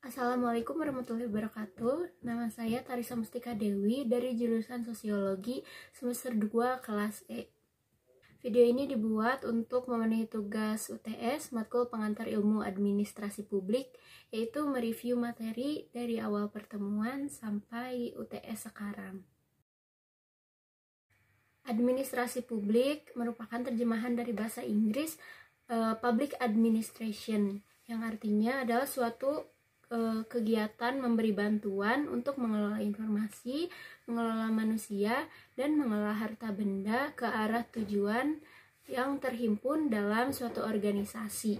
Assalamualaikum warahmatullahi wabarakatuh. Nama saya Tarisa Mustika Dewi dari jurusan Sosiologi semester 2 kelas E. Video ini dibuat untuk memenuhi tugas UTS matkul pengantar ilmu administrasi publik, yaitu mereview materi dari awal pertemuan sampai UTS sekarang. Administrasi publik merupakan terjemahan dari bahasa Inggris Public Administration, yang artinya adalah suatu kegiatan memberi bantuan untuk mengelola informasi, mengelola manusia, dan mengelola harta benda ke arah tujuan yang terhimpun dalam suatu organisasi.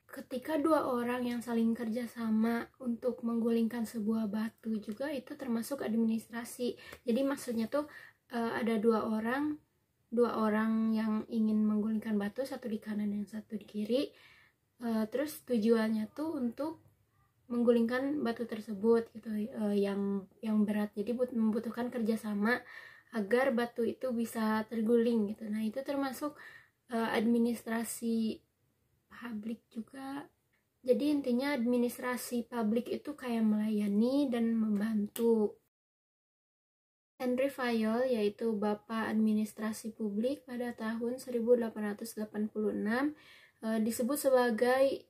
Ketika dua orang yang saling kerjasama untuk menggulingkan sebuah batu juga itu termasuk administrasi. Jadi maksudnya tuh ada dua orang yang ingin menggulingkan batu, satu di kanan dan satu di kiri. Terus tujuannya tuh untuk menggulingkan batu tersebut gitu, yang berat. Jadi membutuhkan kerjasama agar batu itu bisa terguling gitu. Nah, itu termasuk administrasi publik juga. Jadi intinya administrasi publik itu kayak melayani dan membantu. Henry Fayol, yaitu Bapak Administrasi Publik pada tahun 1886, disebut sebagai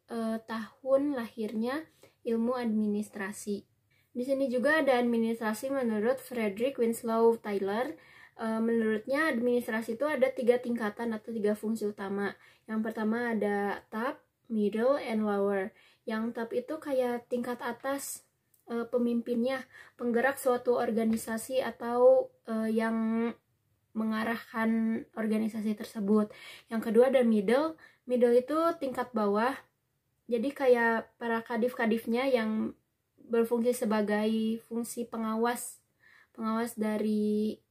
tahun lahirnya ilmu administrasi. Di sini juga ada administrasi menurut Frederick Winslow Taylor. Menurutnya administrasi itu ada 3 tingkatan atau 3 fungsi utama. Yang pertama ada top, middle, and lower. Yang top itu kayak tingkat atas, pemimpinnya, penggerak suatu organisasi atau yang mengarahkan organisasi tersebut. Yang kedua ada middle. Middle itu tingkat bawah. Jadi kayak para kadif-kadifnya yang berfungsi sebagai fungsi pengawas dari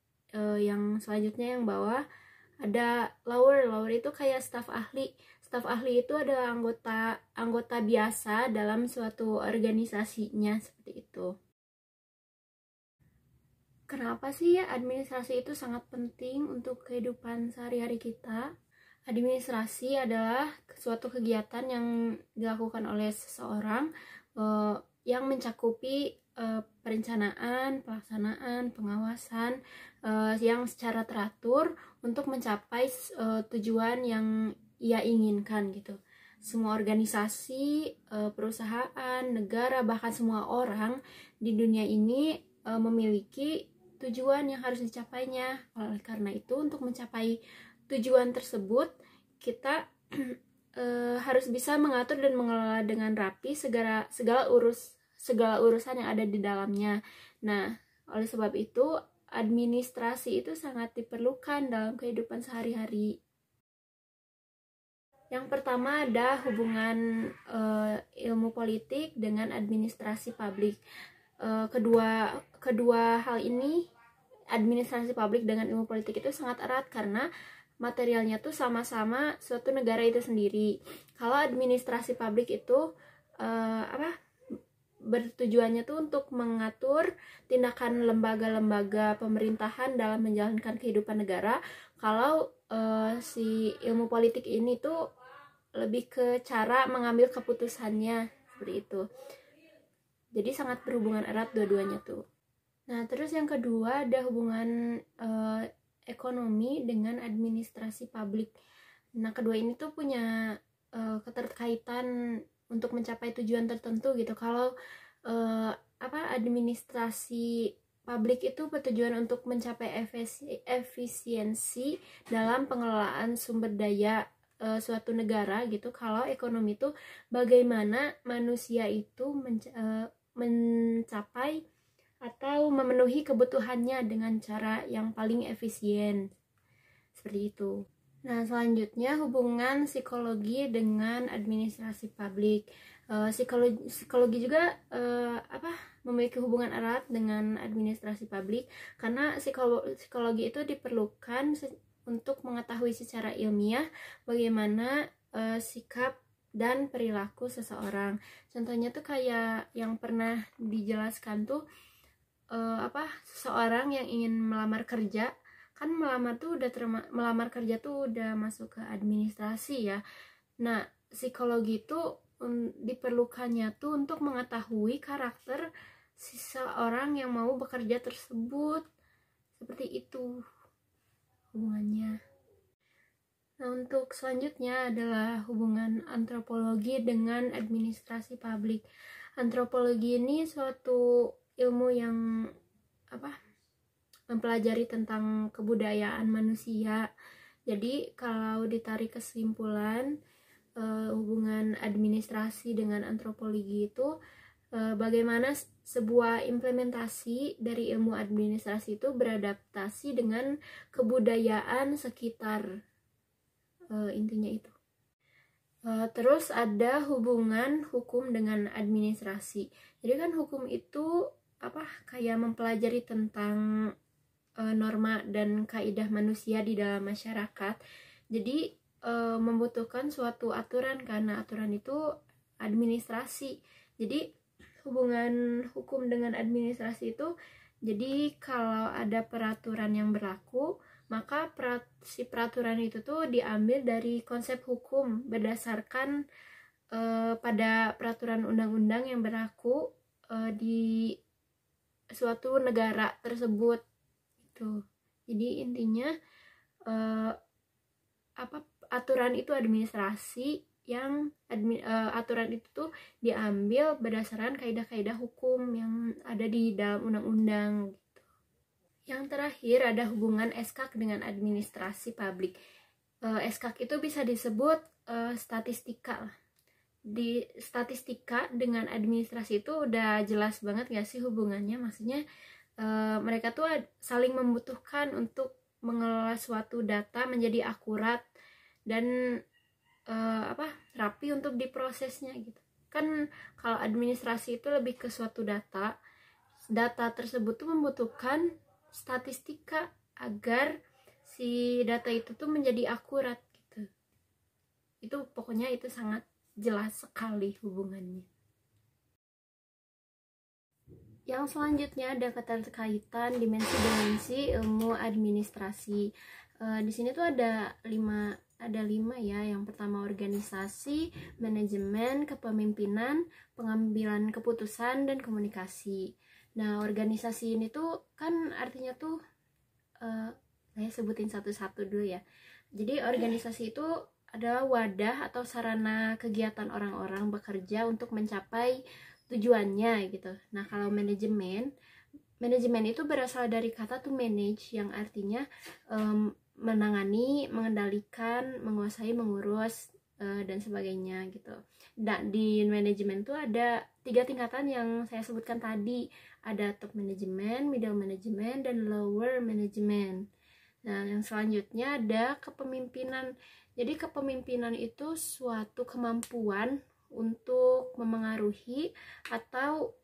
yang selanjutnya yang bawah. Ada lower itu kayak staf ahli. Staf ahli itu adalah anggota biasa dalam suatu organisasinya, seperti itu. Kenapa sih administrasi itu sangat penting untuk kehidupan sehari-hari kita? Administrasi adalah suatu kegiatan yang dilakukan oleh seseorang yang mencakupi perencanaan, pelaksanaan, pengawasan yang secara teratur untuk mencapai tujuan yang ia inginkan gitu. Semua organisasi, perusahaan, negara, bahkan semua orang di dunia ini memiliki tujuan yang harus dicapainya. Oleh karena itu, untuk mencapai tujuan tersebut kita harus bisa mengatur dan mengelola dengan rapi segala urusan yang ada di dalamnya. Nah, oleh sebab itu administrasi itu sangat diperlukan dalam kehidupan sehari-hari. Yang pertama ada hubungan ilmu politik dengan administrasi publik. Kedua hal ini, administrasi publik dengan ilmu politik itu sangat erat karena materialnya tuh sama-sama suatu negara itu sendiri. Kalau administrasi publik itu bertujuannya tuh untuk mengatur tindakan lembaga-lembaga pemerintahan dalam menjalankan kehidupan negara. Kalau si ilmu politik ini tuh lebih ke cara mengambil keputusannya, seperti itu. Jadi sangat berhubungan erat dua-duanya tuh. Nah, terus yang kedua ada hubungan ekonomi dengan administrasi publik. Nah, kedua ini tuh punya keterkaitan untuk mencapai tujuan tertentu gitu. Kalau administrasi publik itu bertujuan untuk mencapai efisiensi dalam pengelolaan sumber daya suatu negara gitu. Kalau ekonomi itu bagaimana manusia itu mencapai atau memenuhi kebutuhannya dengan cara yang paling efisien, seperti itu. Nah, selanjutnya hubungan psikologi dengan administrasi publik. Psikologi juga memiliki hubungan erat dengan administrasi publik karena psikologi itu diperlukan untuk mengetahui secara ilmiah bagaimana sikap dan perilaku seseorang. Contohnya tuh kayak yang pernah dijelaskan tuh seseorang yang ingin melamar kerja, kan melamar kerja tuh udah masuk ke administrasi ya. Nah, psikologi itu diperlukannya tuh untuk mengetahui karakter seseorang yang mau bekerja tersebut. Seperti itu hubungannya. Nah, untuk selanjutnya adalah hubungan antropologi dengan administrasi publik. Antropologi ini suatu ilmu yang mempelajari tentang kebudayaan manusia. Jadi kalau ditarik kesimpulan hubungan administrasi dengan antropologi itu bagaimana sebuah implementasi dari ilmu administrasi itu beradaptasi dengan kebudayaan sekitar. Intinya itu. Terus ada hubungan hukum dengan administrasi. Jadi kan hukum itu kayak mempelajari tentang norma dan kaidah manusia di dalam masyarakat. Jadi membutuhkan suatu aturan, karena aturan itu administrasi. Jadi hubungan hukum dengan administrasi itu, jadi kalau ada peraturan yang berlaku, maka si peraturan itu tuh diambil dari konsep hukum berdasarkan pada peraturan undang-undang yang berlaku di suatu negara tersebut gitu. Jadi intinya aturan itu administrasi yang aturan itu tuh diambil berdasarkan kaidah-kaidah hukum yang ada di dalam undang-undang. Yang terakhir ada hubungan eskak dengan administrasi publik. Eskak itu bisa disebut statistika. Di statistika dengan administrasi itu udah jelas banget gak sih hubungannya? Maksudnya mereka tuh saling membutuhkan untuk mengelola suatu data menjadi akurat dan rapi untuk diprosesnya gitu. Kan kalau administrasi itu lebih ke suatu data tersebut tuh membutuhkan statistika agar si data itu tuh menjadi akurat gitu. Itu pokoknya itu sangat jelas sekali hubungannya. Yang selanjutnya ada keterkaitan dimensi-dimensi ilmu administrasi. Di sini tuh ada lima ya. Yang pertama organisasi, manajemen, kepemimpinan, pengambilan keputusan, dan komunikasi. Nah, organisasi ini tuh kan artinya tuh saya sebutin satu-satu dulu ya. Jadi organisasi itu adalah wadah atau sarana kegiatan orang-orang bekerja untuk mencapai tujuannya gitu. Nah, kalau manajemen itu berasal dari kata to manage yang artinya menangani, mengendalikan, menguasai, mengurus dan sebagainya gitu. Dan di manajemen tuh ada 3 tingkatan yang saya sebutkan tadi. Ada top management, middle management, dan lower management. Nah, yang selanjutnya ada kepemimpinan. Jadi kepemimpinan itu suatu kemampuan untuk memengaruhi atau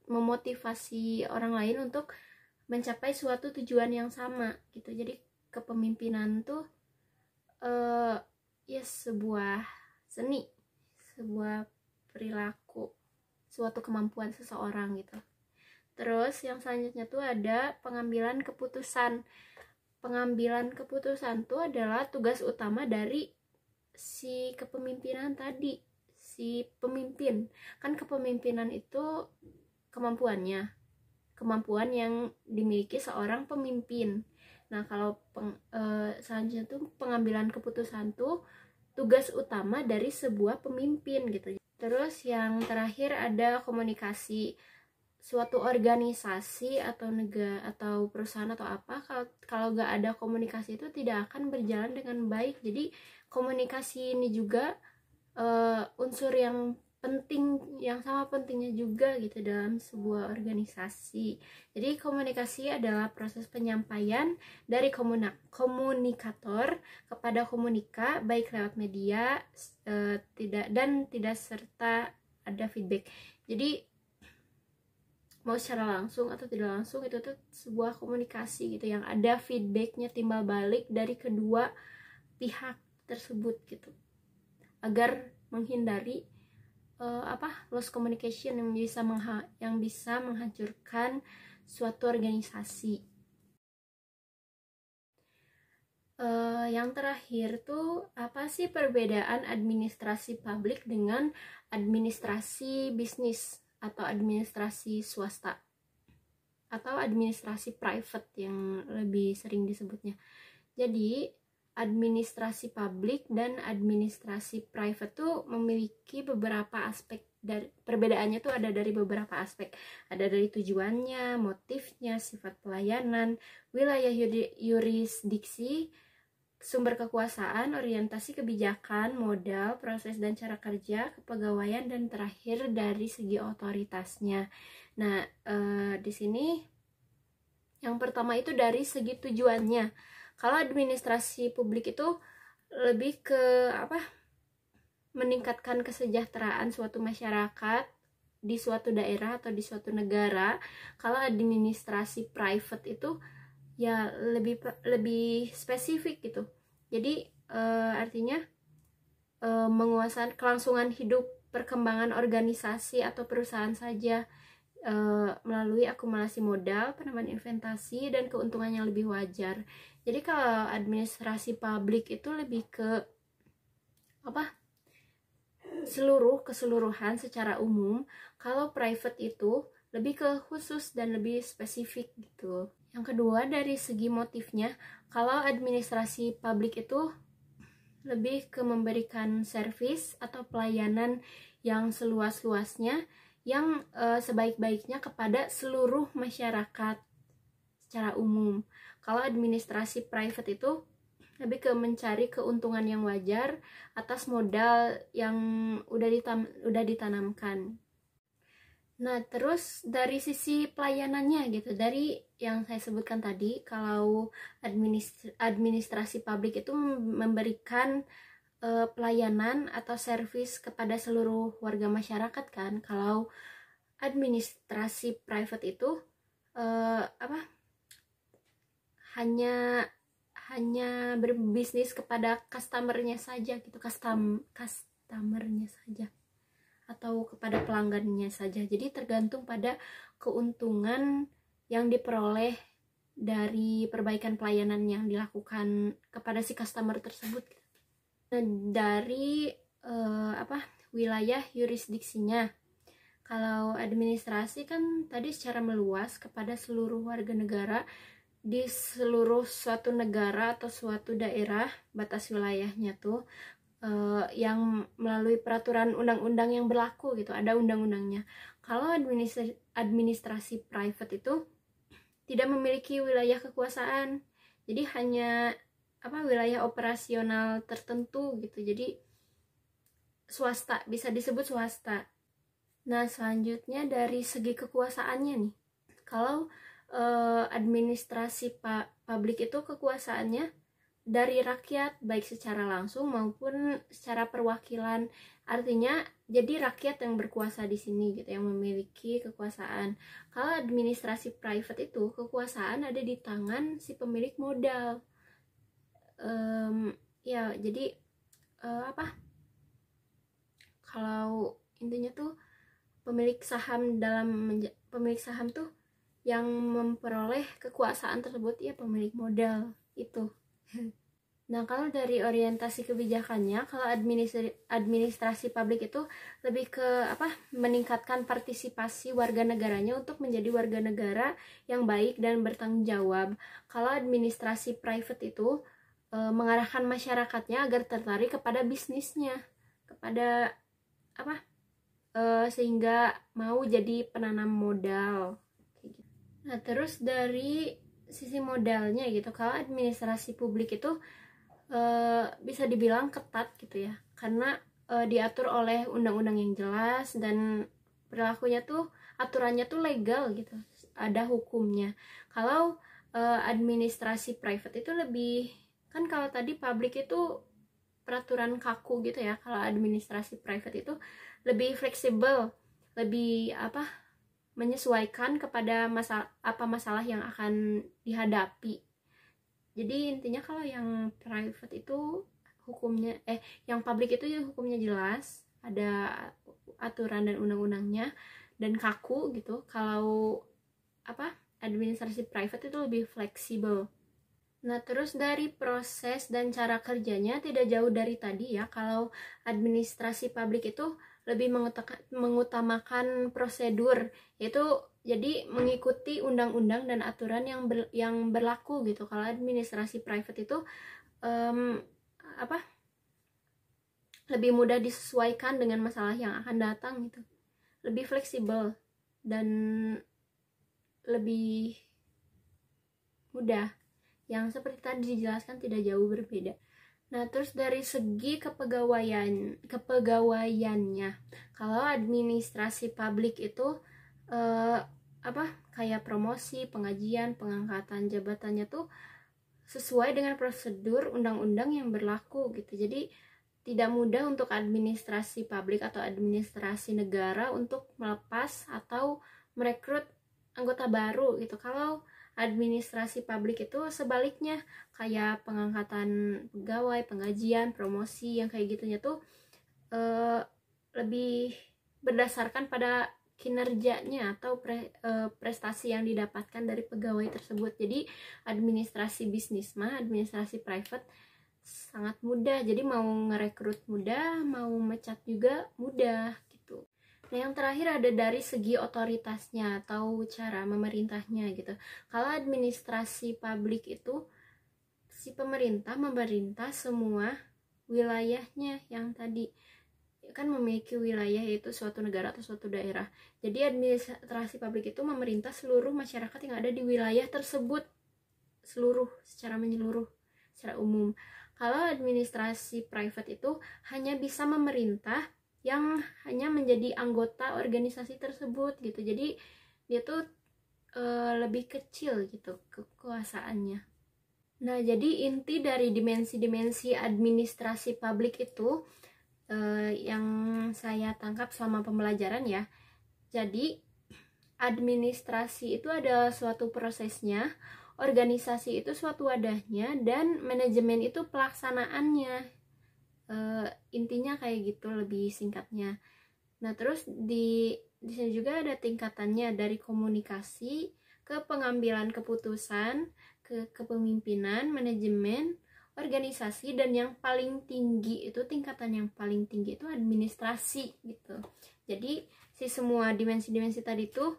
memotivasi orang lain untuk mencapai suatu tujuan yang sama gitu. Jadi kepemimpinan tuh sebuah seni, sebuah perilaku, suatu kemampuan seseorang gitu. Terus yang selanjutnya tuh ada pengambilan keputusan. Pengambilan keputusan tuh adalah tugas utama dari si kepemimpinan tadi, si pemimpin. Kan kepemimpinan itu kemampuan yang dimiliki seorang pemimpin. Nah, kalau selanjutnya tuh pengambilan keputusan tuh tugas utama dari sebuah pemimpin gitu. Terus yang terakhir ada komunikasi. Suatu organisasi atau negara atau perusahaan atau apa, kalau nggak ada komunikasi itu tidak akan berjalan dengan baik. Jadi komunikasi ini juga unsur yang penting, yang sama pentingnya juga gitu dalam sebuah organisasi. Jadi komunikasi adalah proses penyampaian dari komunikator kepada komunika, baik lewat media tidak serta ada feedback. Jadi mau secara langsung atau tidak langsung itu tuh sebuah komunikasi gitu yang ada feedbacknya, timbal balik dari kedua pihak tersebut gitu, agar menghindari lost communication yang bisa menghancurkan suatu organisasi. Yang terakhir tuh apa sih perbedaan administrasi publik dengan administrasi bisnis atau administrasi swasta atau administrasi private yang lebih sering disebutnya. Jadi administrasi publik dan administrasi private tuh memiliki beberapa aspek. Dari perbedaannya tuh ada dari beberapa aspek. Ada dari tujuannya, motifnya, sifat pelayanan, wilayah yurisdiksi, sumber kekuasaan, orientasi kebijakan, modal, proses dan cara kerja, kepegawaian, dan terakhir dari segi otoritasnya. Nah, di sini yang pertama itu dari segi tujuannya. Kalau administrasi publik itu lebih ke apa? Meningkatkan kesejahteraan suatu masyarakat di suatu daerah atau di suatu negara. Kalau administrasi private itu ya lebih spesifik gitu. Jadi artinya menguasai kelangsungan hidup perkembangan organisasi atau perusahaan saja melalui akumulasi modal, penambahan investasi, dan keuntungan yang lebih wajar. Jadi kalau administrasi publik itu lebih ke apa? Keseluruhan secara umum. Kalau private itu lebih ke khusus dan lebih spesifik gitu. Yang kedua dari segi motifnya, kalau administrasi publik itu lebih ke memberikan servis atau pelayanan yang seluas-luasnya, yang sebaik-baiknya kepada seluruh masyarakat secara umum. Kalau administrasi private itu lebih ke mencari keuntungan yang wajar atas modal yang udah ditanamkan. Nah, terus dari sisi pelayanannya gitu, dari yang saya sebutkan tadi, kalau administrasi publik itu memberikan pelayanan atau servis kepada seluruh warga masyarakat kan. Kalau administrasi private itu hanya berbisnis kepada customernya saja gitu, customernya saja atau kepada pelanggannya saja. Jadi tergantung pada keuntungan yang diperoleh dari perbaikan pelayanan yang dilakukan kepada si customer tersebut. Dari wilayah yurisdiksinya. Kalau administrasi kan tadi secara meluas kepada seluruh warga negara di seluruh suatu negara atau suatu daerah, batas wilayahnya tuh yang melalui peraturan undang-undang yang berlaku gitu, ada undang-undangnya. Kalau administrasi private itu tidak memiliki wilayah kekuasaan, jadi hanya wilayah operasional tertentu gitu, jadi swasta, bisa disebut swasta. Nah, selanjutnya dari segi kekuasaannya nih, kalau administrasi publik itu kekuasaannya dari rakyat, baik secara langsung maupun secara perwakilan. Artinya jadi rakyat yang berkuasa di sini gitu, yang memiliki kekuasaan. Kalau administrasi private itu kekuasaan ada di tangan si pemilik modal. Ya jadi kalau intinya tuh pemilik saham tuh yang memperoleh kekuasaan tersebut ya pemilik modal itu. Nah, kalau dari orientasi kebijakannya, kalau administrasi publik itu lebih ke meningkatkan partisipasi warga negaranya untuk menjadi warga negara yang baik dan bertanggung jawab. Kalau administrasi private itu mengarahkan masyarakatnya agar tertarik kepada bisnisnya, kepada sehingga mau jadi penanam modal. Nah, terus dari sisi modalnya gitu, kalau administrasi publik itu bisa dibilang ketat gitu ya, karena diatur oleh undang-undang yang jelas dan perilakunya tuh, aturannya tuh legal gitu, ada hukumnya. Kalau administrasi private itu lebih, kan kalau tadi publik itu peraturan kaku gitu ya, kalau administrasi private itu lebih fleksibel, lebih menyesuaikan kepada masalah yang akan dihadapi. Jadi intinya kalau yang private itu hukumnya yang publik itu hukumnya jelas, ada aturan dan undang-undangnya dan kaku gitu. Kalau administrasi private itu lebih fleksibel. Nah, terus dari proses dan cara kerjanya tidak jauh dari tadi ya. Kalau administrasi publik itu lebih mengutamakan prosedur, yaitu jadi mengikuti undang-undang dan aturan yang berlaku gitu. Kalau administrasi private itu lebih mudah disesuaikan dengan masalah yang akan datang gitu, lebih fleksibel dan lebih mudah, yang seperti tadi dijelaskan tidak jauh berbeda. Nah, terus dari segi kepegawaiannya, kalau administrasi publik itu kayak promosi, pengajian, pengangkatan jabatannya tuh sesuai dengan prosedur undang-undang yang berlaku gitu. Jadi tidak mudah untuk administrasi publik atau administrasi negara untuk melepas atau merekrut anggota baru gitu. Kalau administrasi publik itu sebaliknya, kayak pengangkatan pegawai, pengajian, promosi yang kayak gitunya tuh lebih berdasarkan pada kinerjanya atau prestasi yang didapatkan dari pegawai tersebut. Jadi administrasi bisnis administrasi private sangat mudah, jadi mau ngerekrut mudah, mau mecat juga mudah gitu. Nah, yang terakhir ada dari segi otoritasnya atau cara memerintahnya gitu. Kalau administrasi publik itu si pemerintah memerintah semua wilayahnya, yang tadi kan memiliki wilayah yaitu suatu negara atau suatu daerah. Jadi administrasi publik itu memerintah seluruh masyarakat yang ada di wilayah tersebut, secara menyeluruh, secara umum. Kalau administrasi private itu hanya bisa memerintah yang hanya menjadi anggota organisasi tersebut gitu. Jadi dia tuh lebih kecil gitu kekuasaannya. Nah, jadi inti dari dimensi-dimensi administrasi publik itu yang saya tangkap selama pembelajaran ya. Jadi administrasi itu ada suatu prosesnya, organisasi itu suatu wadahnya, dan manajemen itu pelaksanaannya. Intinya kayak gitu lebih singkatnya. Nah, terus di sini juga ada tingkatannya, dari komunikasi ke pengambilan keputusan, ke kepemimpinan, manajemen, organisasi, dan yang paling tinggi itu, tingkatan yang paling tinggi itu administrasi gitu. Jadi si semua dimensi-dimensi tadi itu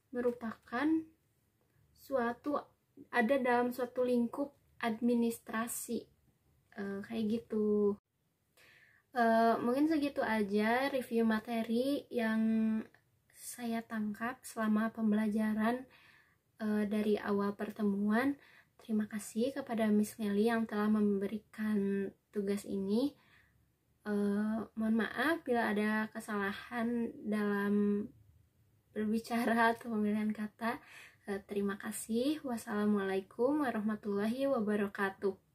merupakan ada dalam suatu lingkup administrasi, kayak gitu. Mungkin segitu aja review materi yang saya tangkap selama pembelajaran dari awal pertemuan. Terima kasih kepada Miss Melly yang telah memberikan tugas ini. Mohon maaf bila ada kesalahan dalam berbicara atau pemilihan kata. Terima kasih. Wassalamualaikum warahmatullahi wabarakatuh.